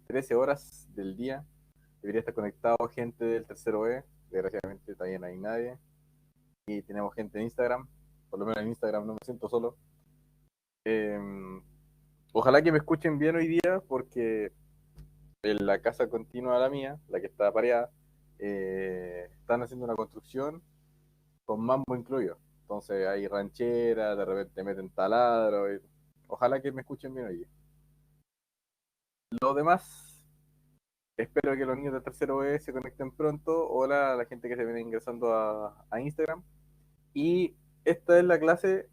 13 horas del día. Debería estar conectado gente del tercero E. Desgraciadamente todavía no hay nadie. Y tenemos gente en Instagram. Por lo menos en Instagram no me siento solo. Eh, Ojalá que me escuchen bien hoy día porque en la casa continua la mía, la que está pareada, están haciendo una construcción con mambo incluido. Entonces hay ranchera, de repente meten taladro. Ojalá que me escuchen bien hoy día. Lo demás, espero que los niños de tercero B se conecten pronto. Hola a la gente que se viene ingresando a Instagram. Y esta es la clase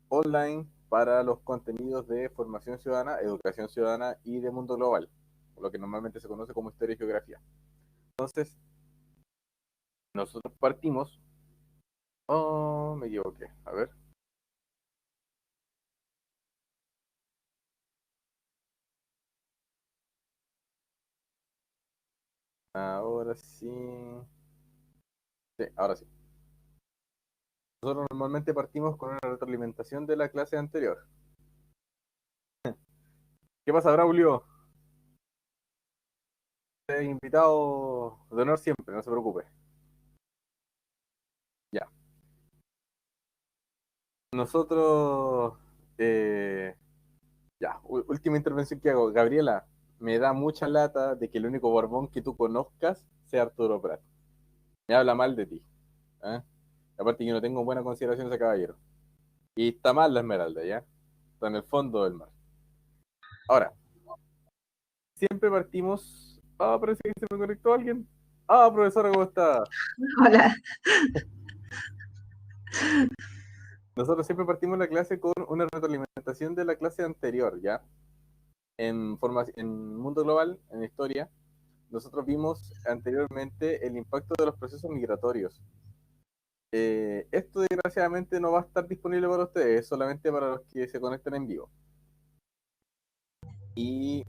online para los contenidos de formación ciudadana, educación ciudadana y de mundo global, lo que normalmente se conoce como historia y geografía. Entonces, nosotros partimos. Oh, me equivoqué. A ver. Ahora sí. Sí, ahora sí. Nosotros normalmente partimos con una retroalimentación de la clase anterior. ¿Qué pasa, Braulio? Invitado de honor siempre, no se preocupe. Ya. Nosotros, eh, ya, última intervención que hago. Gabriela, me da mucha lata de que el único Borbón que tú conozcas sea Arturo Prat. Me habla mal de ti. ¿Eh? Aparte que no tengo buena consideración ese caballero. Y está mal la Esmeralda, ¿ya? Está en el fondo del mar. Ahora, siempre partimos. Ah, parece que se me conectó alguien. Ah, profesora, ¿cómo está? Hola. Nosotros siempre partimos la clase con una retroalimentación de la clase anterior, ¿ya? En Mundo Global, en Historia, nosotros vimos anteriormente el impacto de los procesos migratorios. Esto desgraciadamente no va a estar disponible para ustedes, es solamente para los que se conecten en vivo. Y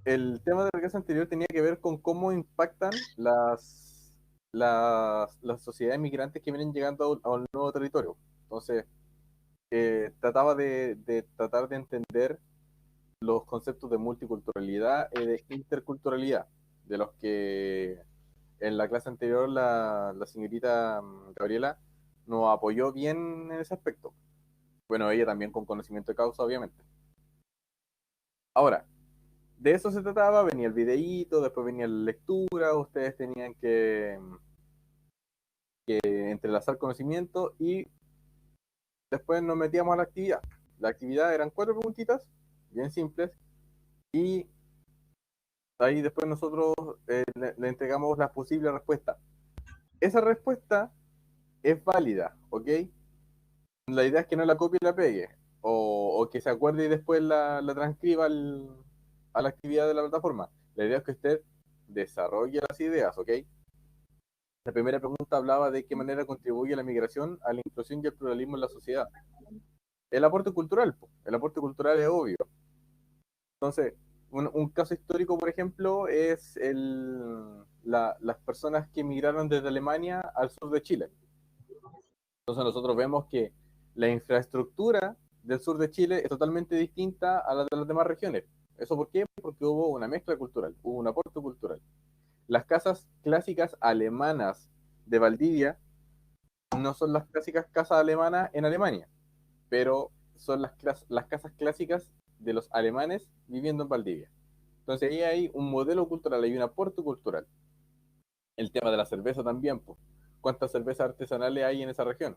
el tema de la clase anterior tenía que ver con cómo impactan las sociedades migrantes que vienen llegando a un nuevo territorio. Entonces, trataba de tratar de entender los conceptos de multiculturalidad y de interculturalidad, de los que en la clase anterior la señorita Gabriela nos apoyó bien en ese aspecto. Bueno, ella también con conocimiento de causa, obviamente. Ahora, de eso se trataba, venía el videíto, después venía la lectura, ustedes tenían que entrelazar conocimiento y después nos metíamos a la actividad. La actividad eran 4 preguntitas, bien simples, y ahí después nosotros le entregamos las posibles respuestas. Esa respuesta es válida, ¿ok? La idea es que no la copie y la pegue, o que se acuerde y después la transcriba a la actividad de la plataforma. La idea es que usted desarrolle las ideas, ¿ok? La primera pregunta hablaba de qué manera contribuye la migración a la inclusión y el pluralismo en la sociedad. El aporte cultural, po. El aporte cultural es obvio. Entonces, un caso histórico, por ejemplo, es las personas que emigraron desde Alemania al sur de Chile. Entonces nosotros vemos que la infraestructura del sur de Chile es totalmente distinta a la de las demás regiones. ¿Eso por qué? Porque hubo una mezcla cultural, hubo un aporte cultural. Las casas clásicas alemanas de Valdivia no son las clásicas casas alemanas en Alemania, pero son las casas clásicas de los alemanes viviendo en Valdivia. Entonces ahí hay un modelo cultural, hay un aporte cultural. El tema de la cerveza también, pues. ¿Cuántas cervezas artesanales hay en esa región?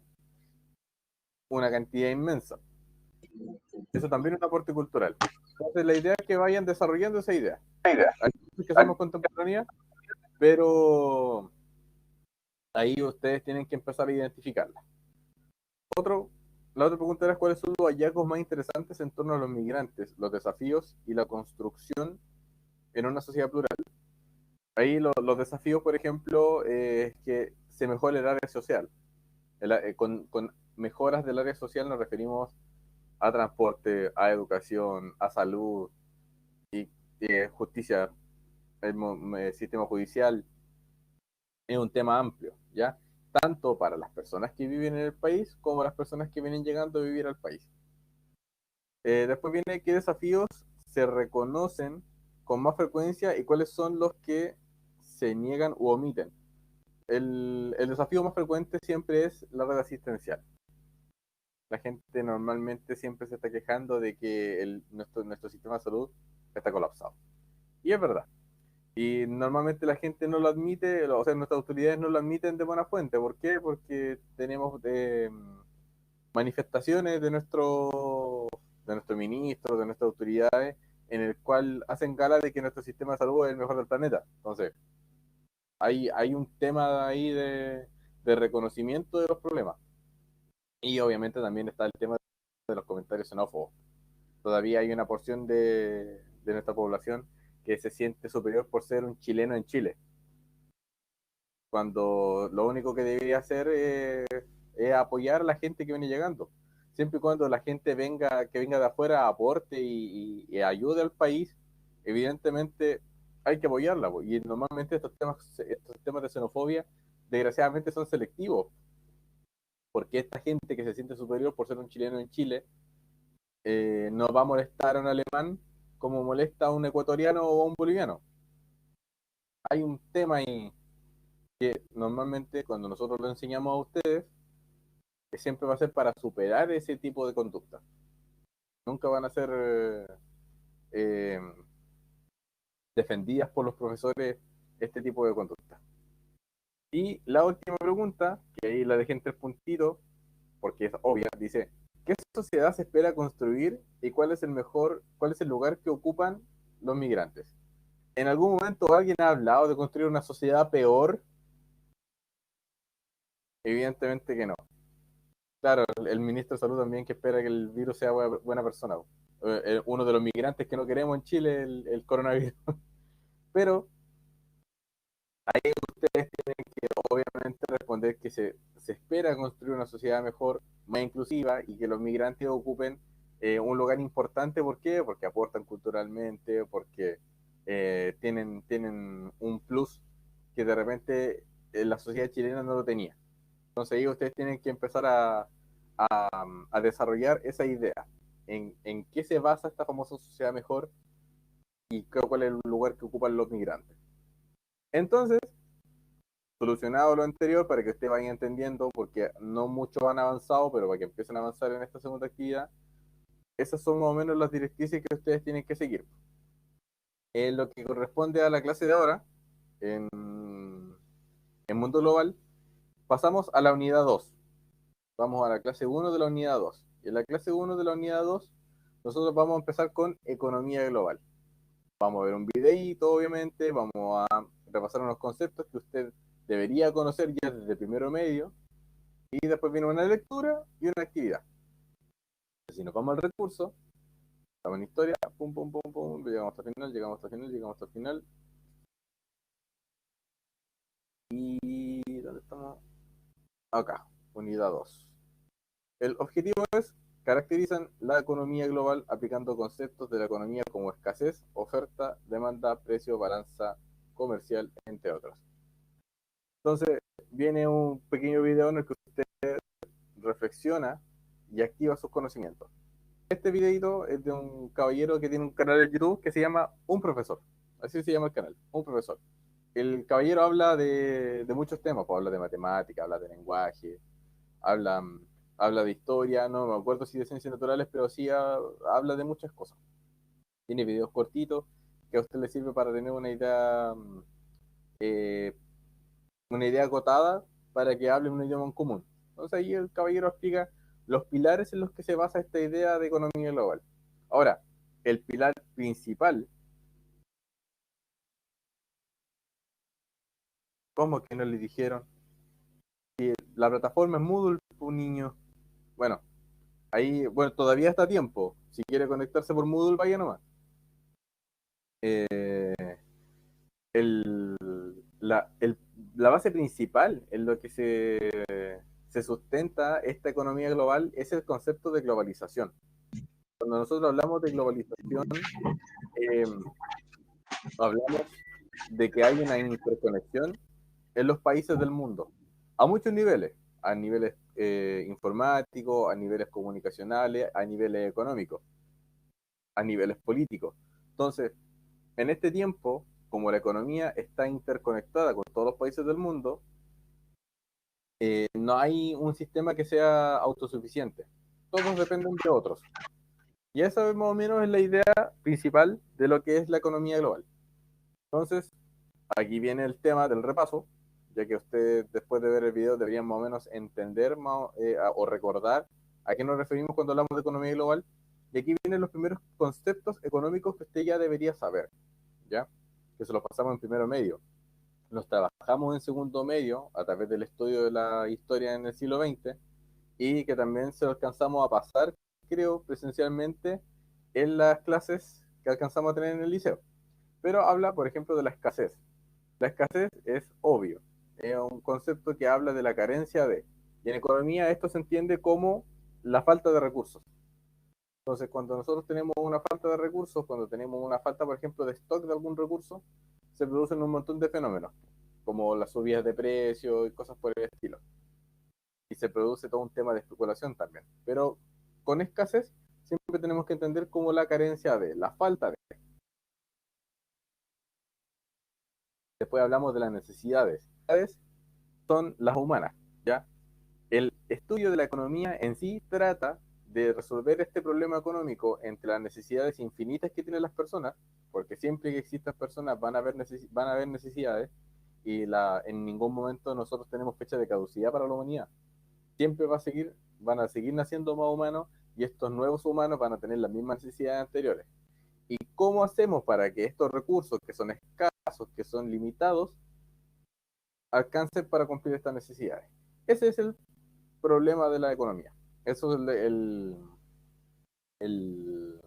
Una cantidad inmensa. Eso también es un aporte cultural. Entonces la idea es que vayan desarrollando esa idea. Hay cosas que son más contemporáneas, pero ahí ustedes tienen que empezar a identificarla. La otra pregunta era cuáles son los hallazgos más interesantes en torno a los migrantes, los desafíos y la construcción en una sociedad plural. Ahí los desafíos, por ejemplo, es que se mejore el área social. Con mejoras del área social nos referimos a transporte, a educación, a salud y justicia, el sistema judicial. Es un tema amplio, ¿ya? Tanto para las personas que viven en el país como las personas que vienen llegando a vivir al país. Después viene qué desafíos se reconocen con más frecuencia y cuáles son los que se niegan u omiten. El desafío más frecuente siempre es la red asistencial. La gente normalmente siempre se está quejando de que nuestro sistema de salud está colapsado. Y es verdad. Y normalmente la gente no lo admite, o sea, nuestras autoridades no lo admiten de buena fuente. ¿Por qué? Porque tenemos manifestaciones de nuestro ministro, de nuestras autoridades, en el cual hacen gala de que nuestro sistema de salud es el mejor del planeta. Entonces, hay un tema ahí de reconocimiento de los problemas. Y obviamente también está el tema de los comentarios xenófobos. Todavía hay una porción de nuestra población que se siente superior por ser un chileno en Chile, cuando lo único que debería hacer es apoyar a la gente que viene llegando. Siempre y cuando la gente que venga de afuera aporte y ayude al país, evidentemente hay que apoyarla. Y normalmente estos temas de xenofobia, desgraciadamente, son selectivos, porque esta gente que se siente superior por ser un chileno en Chile, no va a molestar a un alemán como molesta a un ecuatoriano o a un boliviano. Hay un tema ahí que normalmente cuando nosotros lo enseñamos a ustedes, que siempre va a ser para superar ese tipo de conducta. Nunca van a ser eh, defendidas por los profesores este tipo de conducta. Y la última pregunta, que ahí la dejé en 3 puntitos, porque es obvia, dice, ¿qué sociedad se espera construir y cuál es el lugar que ocupan los migrantes? ¿En algún momento alguien ha hablado de construir una sociedad peor? Evidentemente que no. Claro, el ministro de Salud también que espera que el virus sea buena persona. Uno de los migrantes que no queremos en Chile, el coronavirus. Pero ustedes tienen que obviamente responder que se espera construir una sociedad mejor, más inclusiva y que los migrantes ocupen un lugar importante. ¿Por qué? Porque aportan culturalmente, porque tienen un plus que de repente la sociedad chilena no lo tenía. Entonces ahí ustedes tienen que empezar a desarrollar esa idea. En qué se basa esta famosa sociedad mejor y cuál es el lugar que ocupan los migrantes. Entonces, solucionado lo anterior, para que ustedes vayan entendiendo, porque no muchos han avanzado, pero para que empiecen a avanzar en esta segunda actividad, esas son más o menos las directrices que ustedes tienen que seguir. En lo que corresponde a la clase de ahora, en Mundo Global, pasamos a la unidad 2. Vamos a la clase 1 de la unidad 2. Y en la clase 1 de la unidad 2, nosotros vamos a empezar con economía global. Vamos a ver un videíto, obviamente, vamos a repasar unos conceptos que usted debería conocer ya desde primero medio, y después viene una lectura y una actividad. Si nos vamos al recurso, estamos en historia, pum, pum, pum, pum, llegamos hasta el final, llegamos hasta el final, llegamos hasta el final. ¿Y dónde estamos? Acá, unidad 2. El objetivo es: caracterizan la economía global aplicando conceptos de la economía como escasez, oferta, demanda, precio, balanza comercial, entre otros. Entonces, viene un pequeño video en el que usted reflexiona y activa sus conocimientos. Este videito es de un caballero que tiene un canal de YouTube que se llama Un Profesor. Así se llama el canal, Un Profesor. El caballero habla de muchos temas, pues habla de matemática, habla de lenguaje, habla, habla de historia, no me acuerdo si de ciencias naturales, pero sí habla de muchas cosas. Tiene videos cortitos que a usted le sirve para tener eh, una idea acotada para que hable un idioma en común. Entonces ahí el caballero explica los pilares en los que se basa esta idea de economía global. Ahora, el pilar principal, ¿cómo que no le dijeron? La plataforma es Moodle, un niño. Bueno, ahí, bueno, todavía está a tiempo. Si quiere conectarse por Moodle, vaya nomás. Eh, el, el, la base principal en lo que se sustenta esta economía global es el concepto de globalización. Cuando nosotros hablamos de globalización, eh, hablamos de que hay una interconexión en los países del mundo, a muchos niveles, a niveles informáticos, a niveles comunicacionales, a niveles económicos, a niveles políticos. Entonces, en este tiempo, como la economía está interconectada con todos los países del mundo, no hay un sistema que sea autosuficiente. Todos dependen de otros. Y esa más o menos es la idea principal de lo que es la economía global. Entonces, aquí viene el tema del repaso, ya que ustedes después de ver el video deberían más o menos entender o recordar a qué nos referimos cuando hablamos de economía global. Y aquí vienen los primeros conceptos económicos que usted ya debería saber, ¿ya? Que se los pasamos en primero medio. Los trabajamos en segundo medio a través del estudio de la historia en el siglo XX y que también se lo alcanzamos a pasar, creo, presencialmente en las clases que alcanzamos a tener en el liceo. Pero habla, por ejemplo, de la escasez. La escasez es obvio, es un concepto que habla de la carencia de. Y en economía esto se entiende como la falta de recursos. Entonces, cuando nosotros tenemos una falta de recursos, cuando tenemos una falta, por ejemplo, de stock de algún recurso, se producen un montón de fenómenos, como las subidas de precios y cosas por el estilo. Y se produce todo un tema de especulación también. Pero con escasez siempre tenemos que entender como la carencia de, la falta de. Después hablamos de las necesidades. Las necesidades son las humanas, ¿ya? El estudio de la economía en sí trata de resolver este problema económico entre las necesidades infinitas que tienen las personas, porque siempre que existan personas van a haber necesidades y en ningún momento nosotros tenemos fecha de caducidad para la humanidad. Siempre van a seguir naciendo más humanos y estos nuevos humanos van a tener las mismas necesidades anteriores. ¿Y cómo hacemos para que estos recursos que son escasos, que son limitados, alcancen para cumplir estas necesidades? Ese es el problema de la economía. Eso es el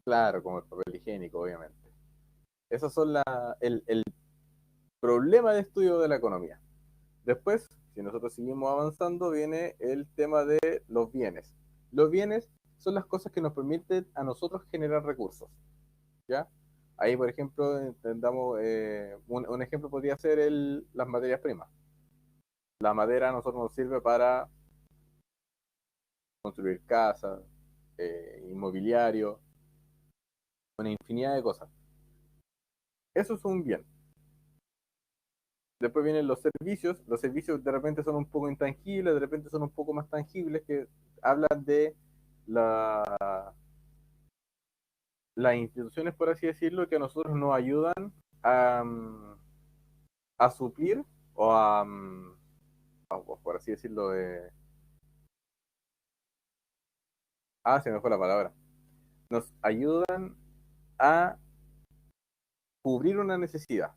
claro, como el papel higiénico, obviamente. Esos son el problema de estudio de la economía. Después, si nosotros seguimos avanzando, viene el tema de los bienes. Los bienes son las cosas que nos permiten a nosotros generar recursos, ¿ya? Ahí, por ejemplo, entendamos, un ejemplo podría ser las materias primas. La madera a nosotros nos sirve para construir casas, inmobiliario, una infinidad de cosas. Eso es un bien. Después vienen los servicios. Los servicios de repente son un poco intangibles, de repente son un poco más tangibles, que hablan de la, las instituciones, por así decirlo, que a nosotros nos ayudan a suplir o por así decirlo, se me fue la palabra. Nos ayudan a cubrir una necesidad.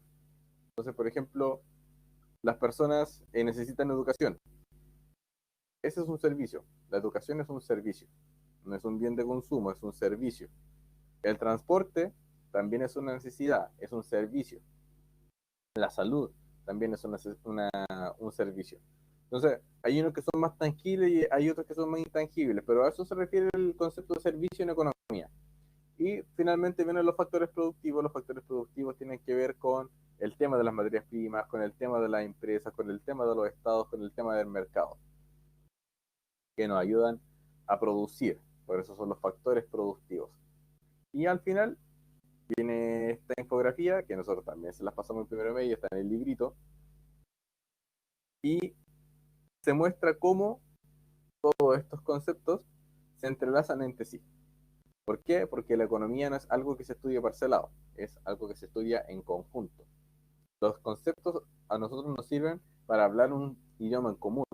Entonces, por ejemplo, las personas necesitan educación. Ese es un servicio. La educación es un servicio. No es un bien de consumo, es un servicio. El transporte también es una necesidad, es un servicio. La salud también es un servicio. Entonces, hay unos que son más tangibles y hay otros que son más intangibles, pero a eso se refiere el concepto de servicio en economía. Y finalmente vienen los factores productivos. Los factores productivos tienen que ver con el tema de las materias primas, con el tema de las empresas, con el tema de los estados, con el tema del mercado, que nos ayudan a producir. Por eso son los factores productivos. Y al final viene esta infografía, que nosotros también se las pasamos en primero medio, está en el librito, y se muestra cómo todos estos conceptos se entrelazan entre sí. ¿Por qué? Porque la economía no es algo que se estudia parcelado, es algo que se estudia en conjunto. Los conceptos a nosotros nos sirven para hablar un idioma en común,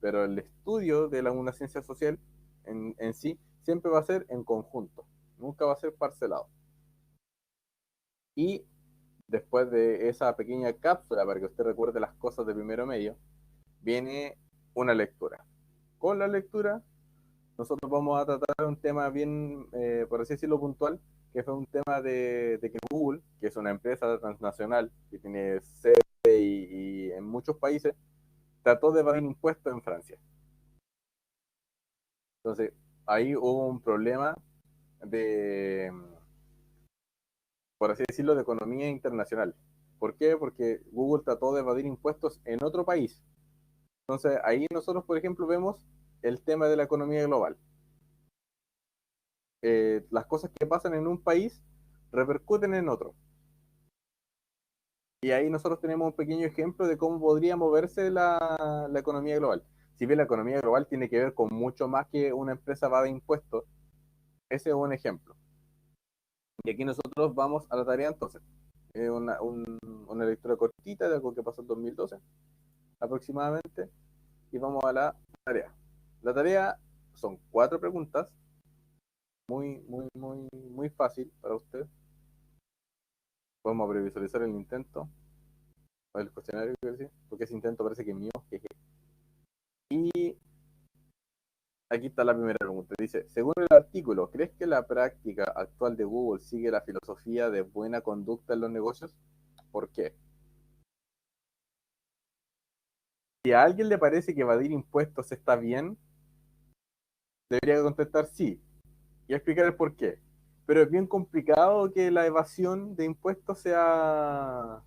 pero el estudio de una ciencia social en sí siempre va a ser en conjunto, nunca va a ser parcelado. Y después de esa pequeña cápsula para que usted recuerde las cosas de primero medio, viene una lectura. Con la lectura, nosotros vamos a tratar un tema bien, por así decirlo, puntual, que fue un tema de que Google, que es una empresa transnacional que tiene sede y en muchos países, trató de evadir impuestos en Francia. Entonces, ahí hubo un problema de, por así decirlo, de economía internacional. ¿Por qué? Porque Google trató de evadir impuestos en otro país. Entonces, ahí nosotros, por ejemplo, vemos el tema de la economía global. Las cosas que pasan en un país repercuten en otro. Y ahí nosotros tenemos un pequeño ejemplo de cómo podría moverse la economía global. Si bien la economía global tiene que ver con mucho más que una empresa va de impuestos, ese es un ejemplo. Y aquí nosotros vamos a la tarea entonces. Una lectura cortita de algo que pasó en 2012 aproximadamente, y vamos a la tarea. La tarea son 4 preguntas, muy fácil para usted. Podemos previsualizar el intento, o el cuestionario, quiero decir, porque ese intento parece que es mío. Jeje. Y aquí está la primera pregunta. Dice, según el artículo, ¿crees que la práctica actual de Google sigue la filosofía de buena conducta en los negocios? ¿Por qué? Si a alguien le parece que evadir impuestos está bien, debería contestar sí y explicar el por qué. Pero es bien complicado que la evasión de impuestos sea,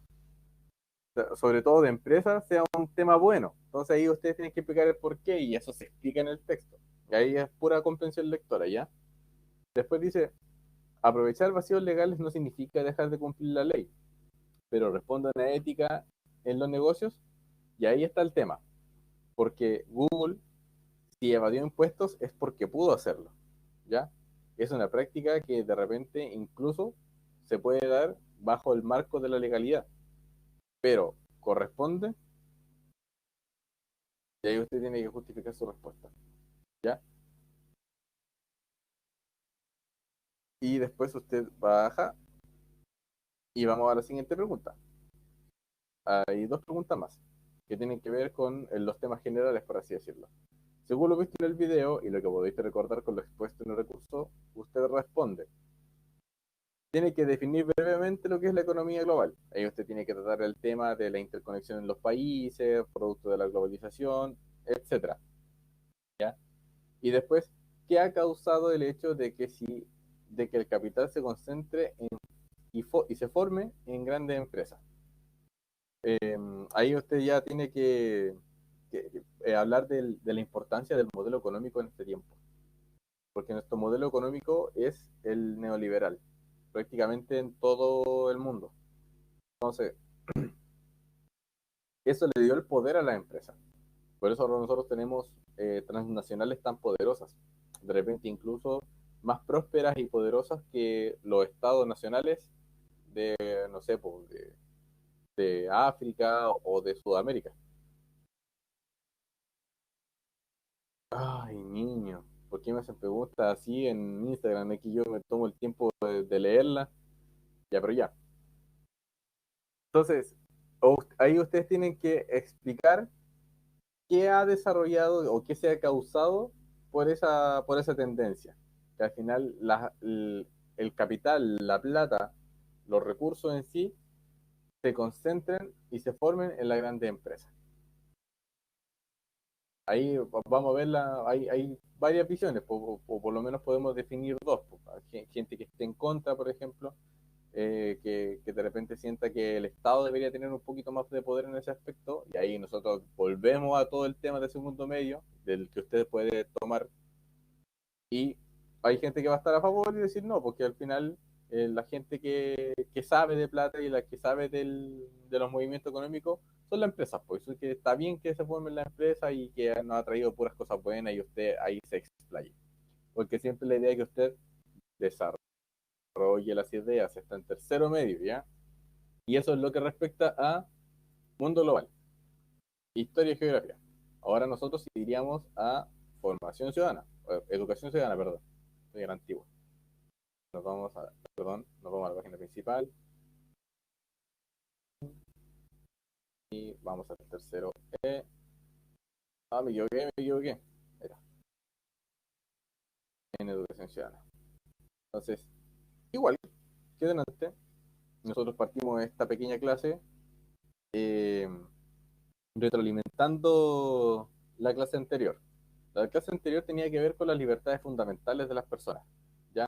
sobre todo de empresas, sea un tema bueno. Entonces ahí ustedes tienen que explicar el por qué y eso se explica en el texto. Y ahí es pura comprensión lectora, ¿ya? Después dice, aprovechar vacíos legales no significa dejar de cumplir la ley, pero responde a una ética en los negocios y ahí está el tema. Porque Google, si evadió impuestos, es porque pudo hacerlo, ¿ya? Es una práctica que de repente incluso se puede dar bajo el marco de la legalidad, pero corresponde, y ahí usted tiene que justificar su respuesta, ¿ya? Y después usted baja y vamos a la siguiente pregunta. Hay 2 preguntas más que tienen que ver con los temas generales, por así decirlo. Según lo visto en el video y lo que podéis recordar con lo expuesto en el recurso, usted responde. Tiene que definir brevemente lo que es la economía global. Ahí usted tiene que tratar el tema de la interconexión en los países, producto de la globalización, etcétera, ¿ya? Y después, ¿qué ha causado el hecho de que el capital se concentre y se forme en grandes empresas? Ahí usted ya tiene que hablar de la importancia del modelo económico en este tiempo, porque nuestro modelo económico es el neoliberal, prácticamente en todo el mundo. Entonces, eso le dio el poder a las empresas. Por eso nosotros tenemos transnacionales tan poderosas, de repente incluso más prósperas y poderosas que los estados nacionales de, no sé, pues, de África o de Sudamérica. Ay, niño, ¿por qué me hacen preguntas así en Instagram? Es que yo me tomo el tiempo de leerla. Ya, pero ya. Entonces, ahí ustedes tienen que explicar qué ha desarrollado o qué se ha causado por esa tendencia. Que al final el capital, la plata, los recursos en sí se concentren y se formen en las grandes empresas. Ahí vamos a ver, hay varias visiones, o por lo menos podemos definir dos. Hay gente que esté en contra, por ejemplo, que de repente sienta que el Estado debería tener un poquito más de poder en ese aspecto, y ahí nosotros volvemos a todo el tema de segundo medio, del que usted puede tomar, y hay gente que va a estar a favor y decir no, porque al final la gente que sabe de plata y la que sabe de los movimientos económicos son las empresas, pues eso es que está bien que se formen las empresas y que nos ha traído puras cosas buenas y usted ahí se explaye. Porque siempre la idea es que usted desarrolle las ideas, está en tercero medio, ¿ya? Y eso es lo que respecta a mundo global, historia y geografía. Ahora nosotros iríamos a formación ciudadana, educación ciudadana, perdón, soy gran antiguo. Nos vamos a la página principal y vamos al tercero E. Me equivoqué. Era en educación ciudadana. Entonces, igual que delante, nosotros partimos de esta pequeña clase eh, retroalimentando la clase anterior. La clase anterior tenía que ver con las libertades fundamentales de las personas, ¿ya?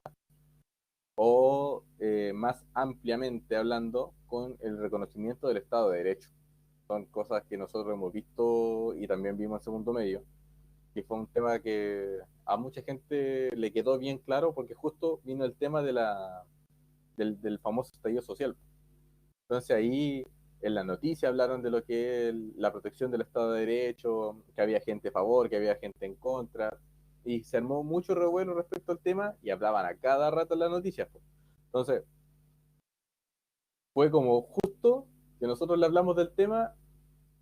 O más ampliamente hablando, con el reconocimiento del Estado de Derecho. Son cosas que nosotros hemos visto y también vimos en segundo medio, que fue un tema que a mucha gente le quedó bien claro porque justo vino el tema del famoso estallido social. Entonces ahí en la noticia hablaron de lo que es la protección del Estado de Derecho, que había gente a favor, que había gente en contra, y se armó mucho revuelo respecto al tema y hablaban a cada rato en las noticias. Entonces, fue como justo que nosotros le hablamos del tema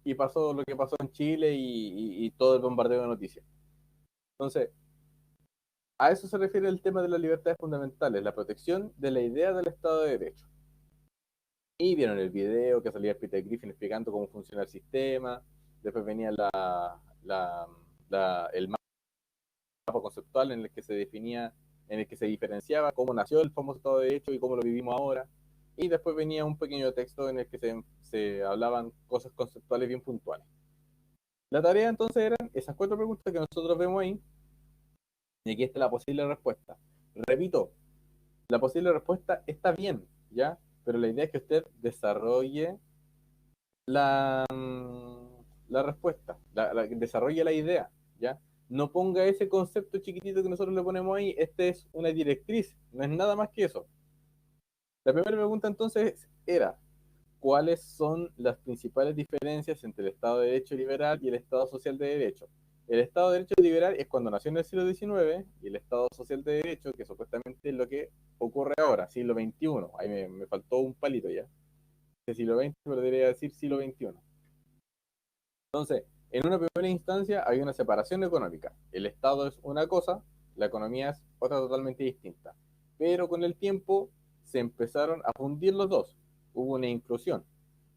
y pasó lo que pasó en Chile y todo el bombardeo de noticias. Entonces, a eso se refiere el tema de las libertades fundamentales, la protección de la idea del Estado de Derecho. Y vieron el video que salía Peter Griffin explicando cómo funciona el sistema, después venía el mapa conceptual en el que se definía, en el que se diferenciaba cómo nació el famoso Estado de Derecho y cómo lo vivimos ahora, y después venía un pequeño texto en el que se hablaban cosas conceptuales bien puntuales. La tarea entonces eran esas 4 preguntas que nosotros vemos ahí, y aquí está la posible respuesta. Repito, la posible respuesta está bien, ¿ya? Pero la idea es que usted desarrolle la respuesta, desarrolle la idea, ¿ya? No ponga ese concepto chiquitito que nosotros le ponemos ahí, este es una directriz, no es nada más que eso. La primera pregunta entonces era, ¿cuáles son las principales diferencias entre el Estado de Derecho liberal y el Estado social de derecho? El Estado de Derecho liberal es cuando nació en el siglo XIX y el Estado social de derecho, que supuestamente es lo que ocurre ahora, siglo XXI. Ahí me faltó un palito ya. De siglo XX, pero debería decir siglo XXI. Entonces, en una primera instancia hay una separación económica. El Estado es una cosa, la economía es otra totalmente distinta. Pero con el tiempo se empezaron a fundir los dos. Hubo una inclusión.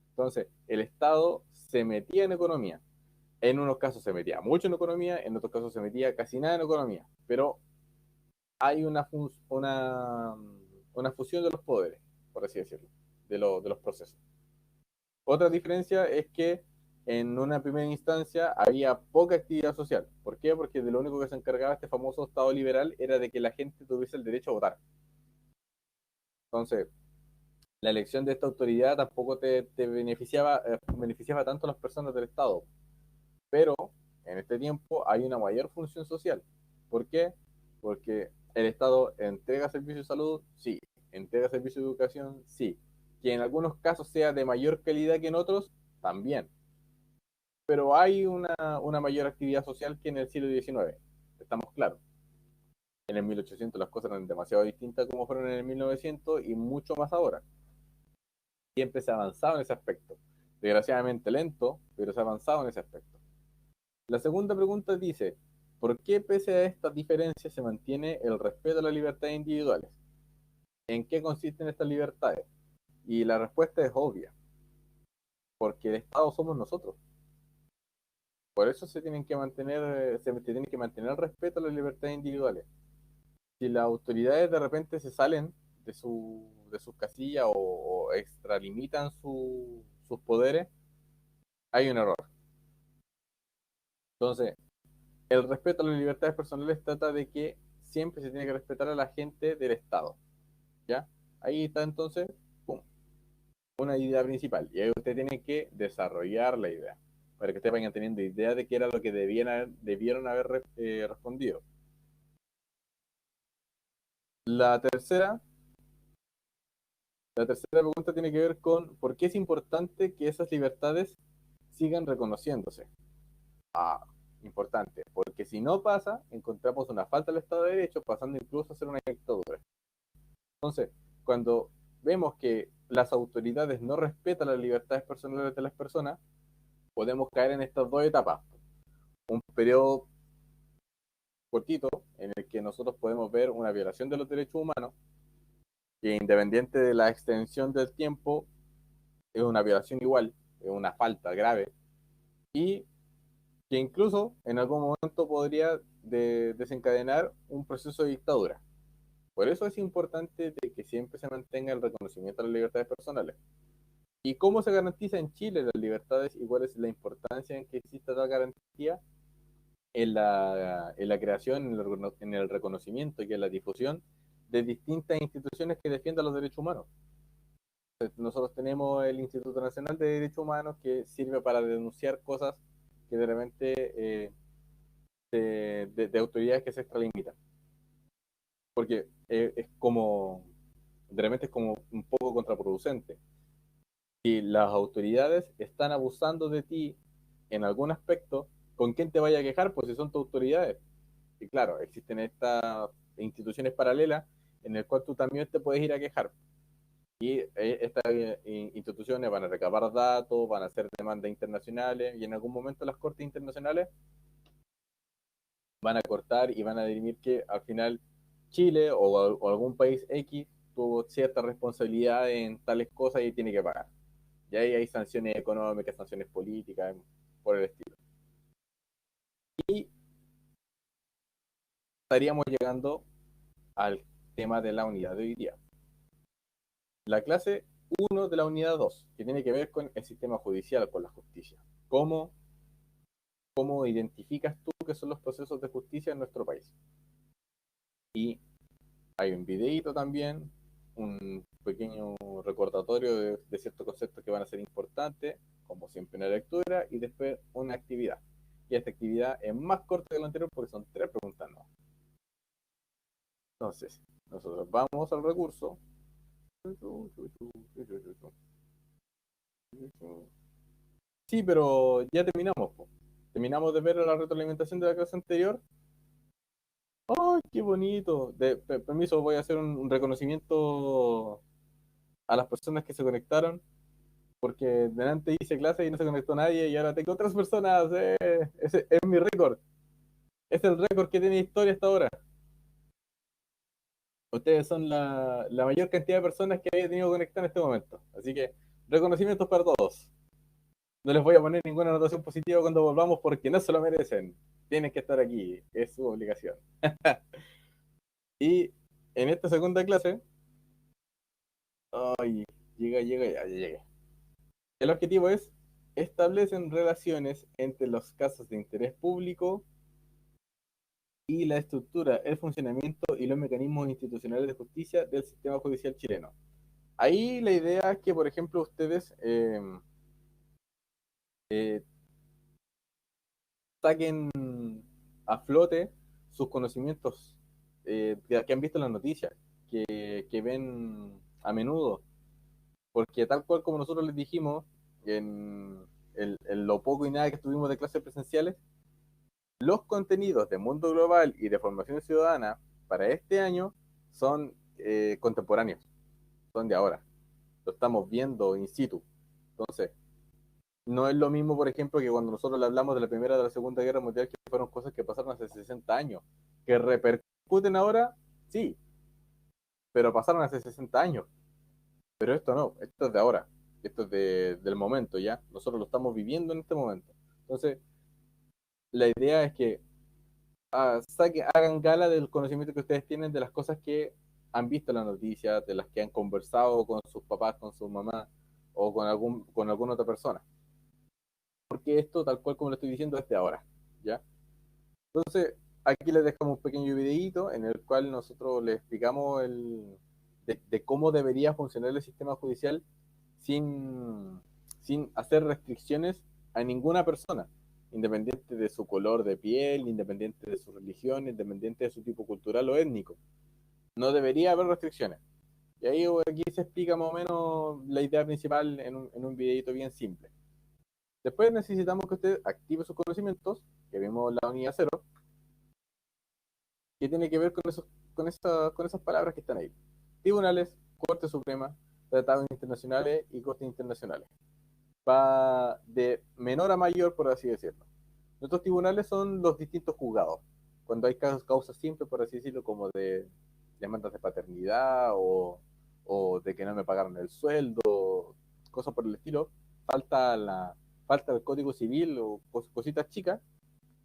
Entonces, el Estado se metía en economía. En unos casos se metía mucho en economía, en otros casos se metía casi nada en economía. Pero hay una fusión de los poderes, por así decirlo, de los procesos. Otra diferencia es que en una primera instancia había poca actividad social. ¿Por qué? Porque de lo único que se encargaba este famoso Estado liberal era de que la gente tuviese el derecho a votar. Entonces, la elección de esta autoridad tampoco te beneficiaba tanto a las personas del Estado. Pero en este tiempo hay una mayor función social. ¿Por qué? Porque el Estado entrega servicios de salud, sí. Entrega servicios de educación, sí. Que en algunos casos sea de mayor calidad que en otros, también. Pero hay una mayor actividad social que en el siglo XIX, estamos claros. En el 1800 las cosas eran demasiado distintas como fueron en el 1900 y mucho más ahora. Siempre se ha avanzado en ese aspecto. Desgraciadamente lento, pero se ha avanzado en ese aspecto. La segunda pregunta dice, ¿por qué pese a estas diferencias se mantiene el respeto a las libertades individuales? ¿En qué consisten estas libertades? Y la respuesta es obvia, porque el Estado somos nosotros. Por eso se tiene que mantener el respeto a las libertades individuales. Si las autoridades de repente se salen de sus casillas o extralimitan sus poderes, hay un error. Entonces, el respeto a las libertades personales trata de que siempre se tiene que respetar a la gente del Estado, ¿ya? Ahí está entonces, pum, una idea principal. Y ahí usted tiene que desarrollar la idea, para que ustedes vayan teniendo idea de qué era lo que debieron haber respondido. La tercera, la tercera pregunta tiene que ver con por qué es importante que esas libertades sigan reconociéndose. Ah, importante, porque si no pasa, encontramos una falta del Estado de Derecho, pasando incluso a ser una dictadura. Entonces, cuando vemos que las autoridades no respetan las libertades personales de las personas, podemos caer en estas dos etapas. Un periodo cortito en el que nosotros podemos ver una violación de los derechos humanos, que independiente de la extensión del tiempo, es una violación igual, es una falta grave, y que incluso en algún momento podría desencadenar un proceso de dictadura. Por eso es importante de que siempre se mantenga el reconocimiento de las libertades personales. ¿Y cómo se garantiza en Chile las libertades y cuál es la importancia en que exista tal garantía? En la creación, en el reconocimiento y en la difusión de distintas instituciones que defiendan los derechos humanos. Nosotros tenemos el Instituto Nacional de Derechos Humanos que sirve para denunciar cosas que de repente de autoridades que se extralimitan. Porque es como, de repente es como un poco contraproducente. Si las autoridades están abusando de ti en algún aspecto, ¿con quién te vaya a quejar? Pues si son tus autoridades. Y claro, existen estas instituciones paralelas en las cuales tú también te puedes ir a quejar. Y estas instituciones van a recabar datos, van a hacer demandas internacionales y en algún momento las cortes internacionales van a cortar y van a dirimir que al final Chile o algún país X tuvo cierta responsabilidad en tales cosas y tiene que pagar. Y ahí hay sanciones económicas, sanciones políticas, por el estilo. Y estaríamos llegando al tema de la unidad de hoy día. La clase 1 de la unidad 2, que tiene que ver con el sistema judicial, con la justicia. ¿Cómo, cómo identificas tú qué son los procesos de justicia en nuestro país? Y hay un videíto también, un pequeño recordatorio de ciertos conceptos que van a ser importantes, como siempre una lectura, y después una actividad. Y esta actividad es más corta que la anterior porque son 3 preguntas, ¿no? Entonces, nosotros vamos al recurso. Sí, pero ya terminamos, po. Terminamos de ver la retroalimentación de la clase anterior. ¡Ay, qué bonito! Permiso, voy a hacer un reconocimiento a las personas que se conectaron, porque delante hice clase y no se conectó nadie y ahora tengo otras personas. Ese es mi récord. Es el récord que tiene historia hasta ahora. Ustedes son la mayor cantidad de personas que haya tenido conectada en este momento. Así que reconocimientos para todos. No les voy a poner ninguna anotación positiva cuando volvamos porque no se lo merecen. Tienen que estar aquí. Es su obligación. Y en esta segunda clase, ay, ya llegué. El objetivo es establecen relaciones entre los casos de interés público y la estructura, el funcionamiento y los mecanismos institucionales de justicia del sistema judicial chileno. Ahí la idea es que, por ejemplo, ustedes eh, saquen a flote sus conocimientos que han visto en las noticias, que ven a menudo, porque tal cual como nosotros les dijimos, en lo poco y nada que estuvimos de clases presenciales, los contenidos de Mundo Global y de Formación Ciudadana para este año son contemporáneos, son de ahora. Lo estamos viendo in situ. Entonces, no es lo mismo, por ejemplo, que cuando nosotros le hablamos de la Primera y de la Segunda Guerra Mundial, que fueron cosas que pasaron hace 60 años. Que repercuten ahora, sí, pero pasaron hace 60 años. Pero esto no, esto es de ahora, esto es del momento, ¿ya? Nosotros lo estamos viviendo en este momento. Entonces, la idea es que hagan gala del conocimiento que ustedes tienen de las cosas que han visto en las noticias, de las que han conversado con sus papás, con su mamá o con alguna otra persona. Porque esto, tal cual como lo estoy diciendo, es de ahora, ¿ya? Entonces, aquí les dejamos un pequeño videíto en el cual nosotros les explicamos de cómo debería funcionar el sistema judicial sin, sin hacer restricciones a ninguna persona, independiente de su color de piel, independiente de su religión, independiente de su tipo cultural o étnico. No debería haber restricciones. Y ahí aquí se explica más o menos la idea principal en un videito bien simple. Después necesitamos que usted active sus conocimientos, que vimos la unidad cero, que tiene que ver con esas palabras que están ahí. Tribunales, Corte Suprema, tratados internacionales y cortes internacionales. Va de menor a mayor, por así decirlo. Nuestros tribunales son los distintos juzgados. Cuando hay causas simples, por así decirlo, como de demandas de paternidad o de que no me pagaron el sueldo, cosas por el estilo, falta falta el código civil o cositas chicas,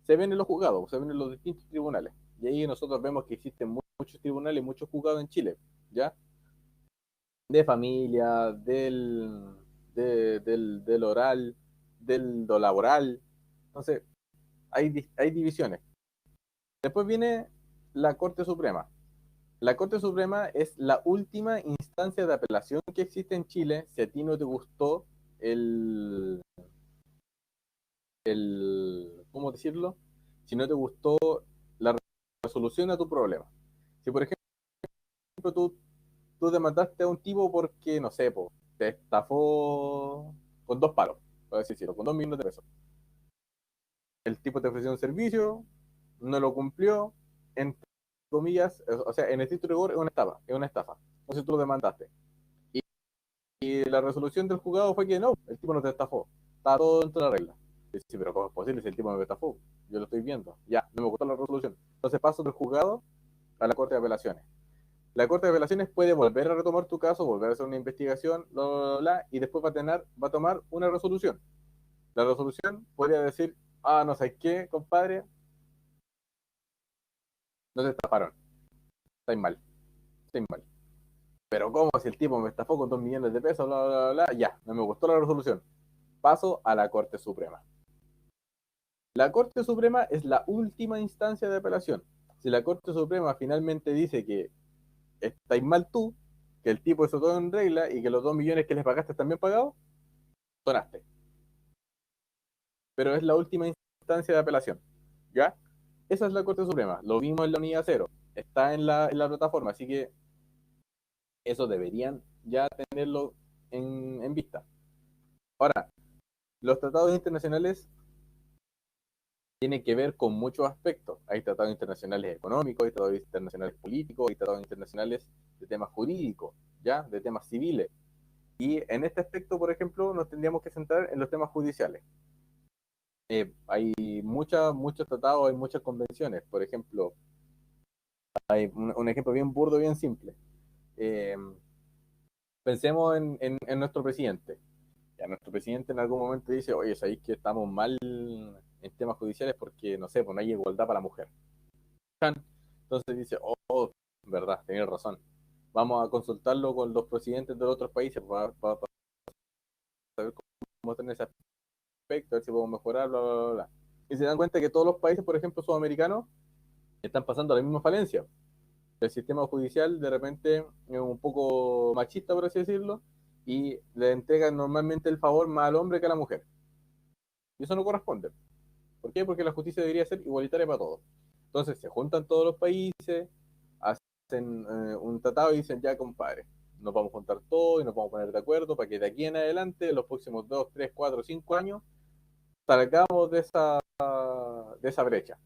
se ven en los juzgados, se ven en los distintos tribunales. Y ahí nosotros vemos que existen muchos tribunales, muchos juzgados en Chile, ¿ya? De familia, del oral, del do laboral. Entonces, hay divisiones. Después viene la Corte Suprema. La Corte Suprema es la última instancia de apelación que existe en Chile si a ti no te gustó el, ¿cómo decirlo? Si no te gustó la resolución a tu problema. Si, por ejemplo, tú demandaste a un tipo porque, no sé, po, te estafó con 2 palos, por así decirlo, con 2 millones de pesos. El tipo te ofreció un servicio, no lo cumplió, entre comillas, o sea, en estricto rigor es una estafa, es una estafa. Entonces tú lo demandaste. Y, y la resolución del juzgado fue que no, el tipo no te estafó. Estaba todo dentro de la regla. Y sí, pero ¿cómo es posible si el tipo me estafó? Yo lo estoy viendo. Ya, no me gustó la resolución. Entonces paso del juzgado a la Corte de Apelaciones. La Corte de Apelaciones puede volver a retomar tu caso, volver a hacer una investigación, bla, bla, bla, y después va a tomar una resolución. La resolución podría decir, no sé qué, compadre, no te estafaron, estáis mal, estáis mal. Pero ¿cómo? Si el tipo me estafó con 2 millones de pesos, bla, bla, bla, bla, ya, no me gustó la resolución. Paso a la Corte Suprema. La Corte Suprema es la última instancia de apelación. Si la Corte Suprema finalmente dice que estáis mal tú, que el tipo hizo todo en regla y que los 2 millones que les pagaste están bien pagados, sonaste. Pero es la última instancia de apelación. ¿Ya? Esa es la Corte Suprema. Lo vimos en la unidad cero. Está en la plataforma, así que eso deberían ya tenerlo en vista. Ahora, los tratados internacionales tienen que ver con muchos aspectos. Hay tratados internacionales económicos, hay tratados internacionales políticos, hay tratados internacionales de temas jurídicos, ¿ya? De temas civiles. Y en este aspecto, por ejemplo, nos tendríamos que centrar en los temas judiciales. Hay muchos tratados, hay muchas convenciones. Por ejemplo, hay un ejemplo bien burdo, bien simple. Eh, Pensemos en nuestro presidente. Ya nuestro presidente en algún momento dice, oye, sabéis que estamos mal en temas judiciales porque, no sé, pues no hay igualdad para la mujer. Entonces dice, verdad, tenéis razón. Vamos a consultarlo con los presidentes de los otros países para saber cómo están en ese aspecto, a ver si podemos mejorar, bla, bla, bla, bla. Y se dan cuenta que todos los países, por ejemplo, sudamericanos, están pasando la misma falencia. El sistema judicial de repente es un poco machista, por así decirlo, y le entregan normalmente el favor más al hombre que a la mujer. Y eso no corresponde. ¿Por qué? Porque la justicia debería ser igualitaria para todos. Entonces se juntan todos los países, hacen un tratado y dicen, ya compadre, nos vamos a juntar todos y nos vamos a poner de acuerdo para que de aquí en adelante, los próximos 2, 3, 4, 5 años, salgamos de esa brecha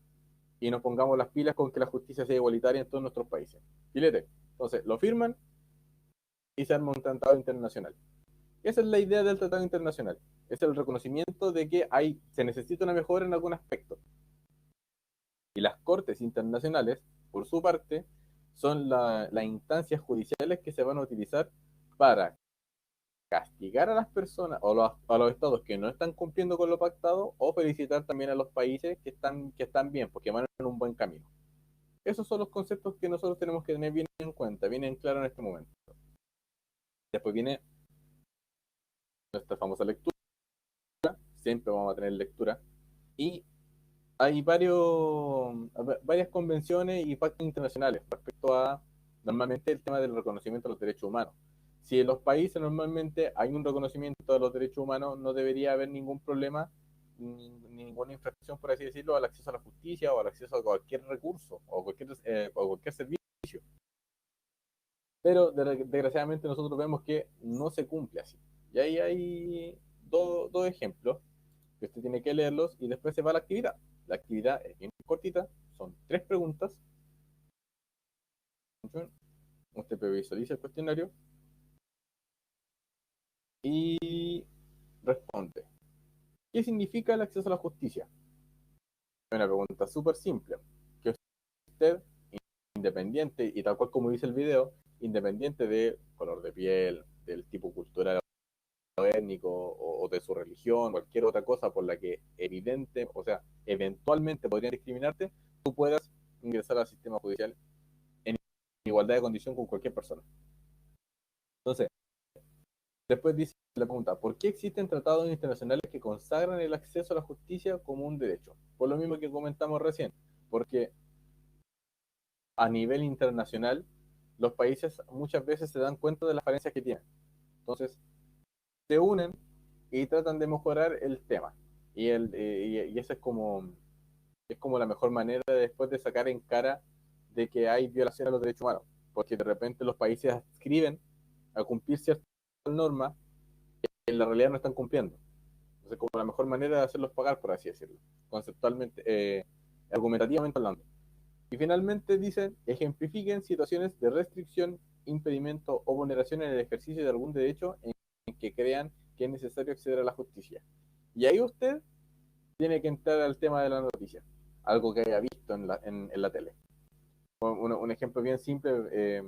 y nos pongamos las pilas con que la justicia sea igualitaria en todos nuestros países. Filete. Entonces, lo firman y se arma un tratado internacional. Esa es la idea del tratado internacional. Es el reconocimiento de que se necesita una mejora en algún aspecto. Y las cortes internacionales, por su parte, son las instancias judiciales que se van a utilizar para castigar a las personas o a los estados que no están cumpliendo con lo pactado o felicitar también a los países que están bien, porque van en un buen camino. Esos son los conceptos que nosotros tenemos que tener bien en cuenta, bien en claro en este momento. Después viene nuestra famosa lectura, siempre vamos a tener lectura, y hay varias convenciones y pactos internacionales respecto a normalmente el tema del reconocimiento de los derechos humanos. Si en los países normalmente hay un reconocimiento de los derechos humanos, no debería haber ningún problema, ninguna infracción, por así decirlo, al acceso a la justicia o al acceso a cualquier recurso o cualquier servicio. Pero desgraciadamente nosotros vemos que no se cumple así. Y ahí hay dos ejemplos que usted tiene que leerlos y después se va a la actividad. La actividad es bien cortita, son 3 preguntas. Usted visualiza el cuestionario y responde. ¿Qué significa el acceso a la justicia? Es una pregunta súper simple. Que usted, independiente, y tal cual como dice el video, independiente de color de piel, del tipo cultural o étnico o de su religión, cualquier otra cosa por la que o sea, eventualmente podrían discriminarte, tú puedas ingresar al sistema judicial en igualdad de condición con cualquier persona. Entonces, después dice la pregunta, ¿por qué existen tratados internacionales que consagran el acceso a la justicia como un derecho? Por lo mismo que comentamos recién, porque a nivel internacional los países muchas veces se dan cuenta de las falencias que tienen. Entonces, se unen y tratan de mejorar el tema. Y esa es como la mejor manera después de sacar en cara de que hay violación a los derechos humanos, porque de repente los países adscriben a cumplir ciertas normas la realidad no están cumpliendo. Entonces, como la mejor manera de hacerlos pagar, por así decirlo, conceptualmente, argumentativamente hablando. Y finalmente dicen, ejemplifiquen situaciones de restricción, impedimento o vulneración en el ejercicio de algún derecho en que crean que es necesario acceder a la justicia. Y ahí usted tiene que entrar al tema de la noticia, algo que haya visto en la tele. Un ejemplo bien simple,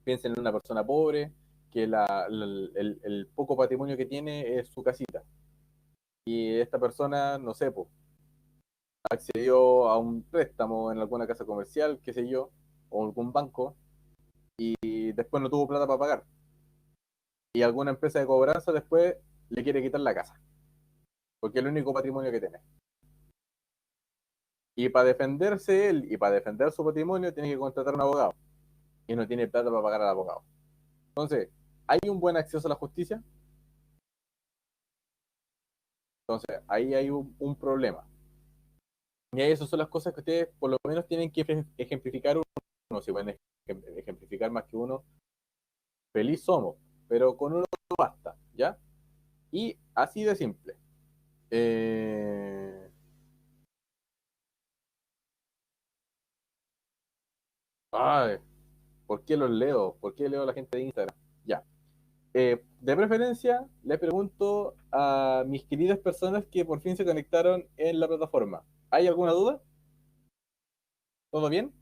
piensen en una persona pobre, que el poco patrimonio que tiene es su casita. Y esta persona, no sé, pues, accedió a un préstamo en alguna casa comercial, qué sé yo, o algún banco, y después no tuvo plata para pagar. Y alguna empresa de cobranza después le quiere quitar la casa, porque es el único patrimonio que tiene. Y para defenderse él y para defender su patrimonio tiene que contratar a un abogado, y no tiene plata para pagar al abogado. Entonces, ¿hay un buen acceso a la justicia? Entonces, ahí hay un problema. Y ahí esas son las cosas que ustedes por lo menos tienen que ejemplificar uno. Si pueden ejemplificar más que uno, feliz somos, pero con uno basta, ¿ya? Y así de simple. Eh... Ay, ¿por qué los leo? ¿Por qué leo a la gente de Instagram? Ya. De preferencia, le pregunto a mis queridas personas que por fin se conectaron en la plataforma. ¿Hay alguna duda? ¿Todo bien?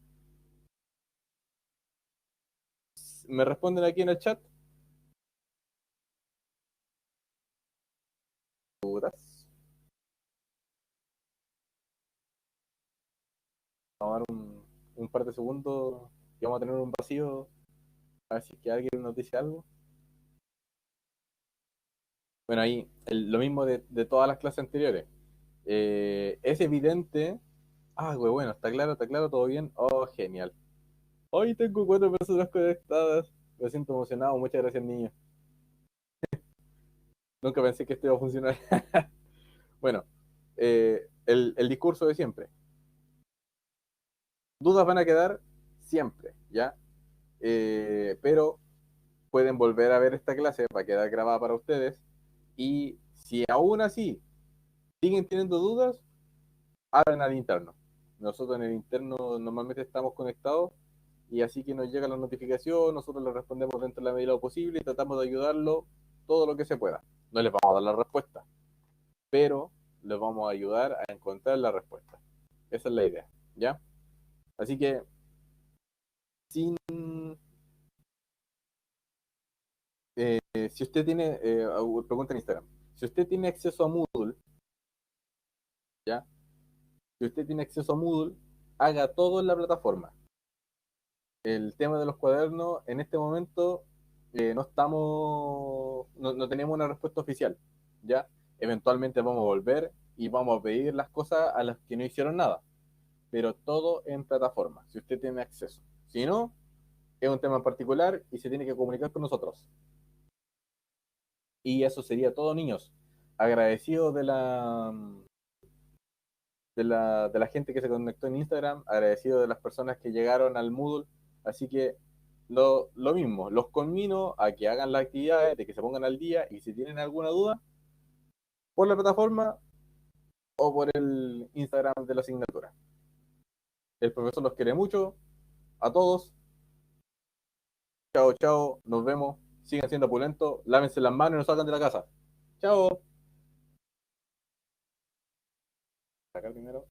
¿Me responden aquí en el chat? ¿Dudas? Vamos a dar un par de segundos y vamos a tener un vacío a ver si es que alguien nos dice algo. Bueno, ahí lo mismo de todas las clases anteriores. Es evidente. Ah, güey, bueno, está claro, todo bien. Oh, genial. Hoy tengo 4 personas conectadas. Me siento emocionado. Muchas gracias, niños. Nunca pensé que esto iba a funcionar. Bueno, el discurso de siempre. Dudas van a quedar siempre, ¿ya? Pero pueden volver a ver esta clase, va a quedar grabada para ustedes. Y si aún así siguen teniendo dudas, hablen al interno. Nosotros en el interno normalmente estamos conectados y así que nos llega la notificación, nosotros le respondemos dentro de la medida de lo posible y tratamos de ayudarlo todo lo que se pueda. No les vamos a dar la respuesta, pero les vamos a ayudar a encontrar la respuesta. Esa es la idea, ¿ya? Así que, sin, si usted tiene, pregunta en Instagram, si usted tiene acceso a Moodle, ¿ya? Si usted tiene acceso a Moodle, haga todo en la plataforma. El tema de los cuadernos, en este momento, no tenemos una respuesta oficial, ¿ya? Eventualmente vamos a volver y vamos a pedir las cosas a las que no hicieron nada, pero todo en plataforma, si usted tiene acceso. Si no, es un tema en particular y se tiene que comunicar con nosotros. Y eso sería todo, niños. Agradecido de la gente que se conectó en Instagram, agradecido de las personas que llegaron al Moodle. Así que lo mismo, los conmino a que hagan las actividades, de que se pongan al día y si tienen alguna duda, por la plataforma o por el Instagram de la asignatura. El profesor los quiere mucho, a todos. Chao, chao, nos vemos. Sigan siendo pulentos, lávense las manos y no salgan de la casa. Chao. Acá primero.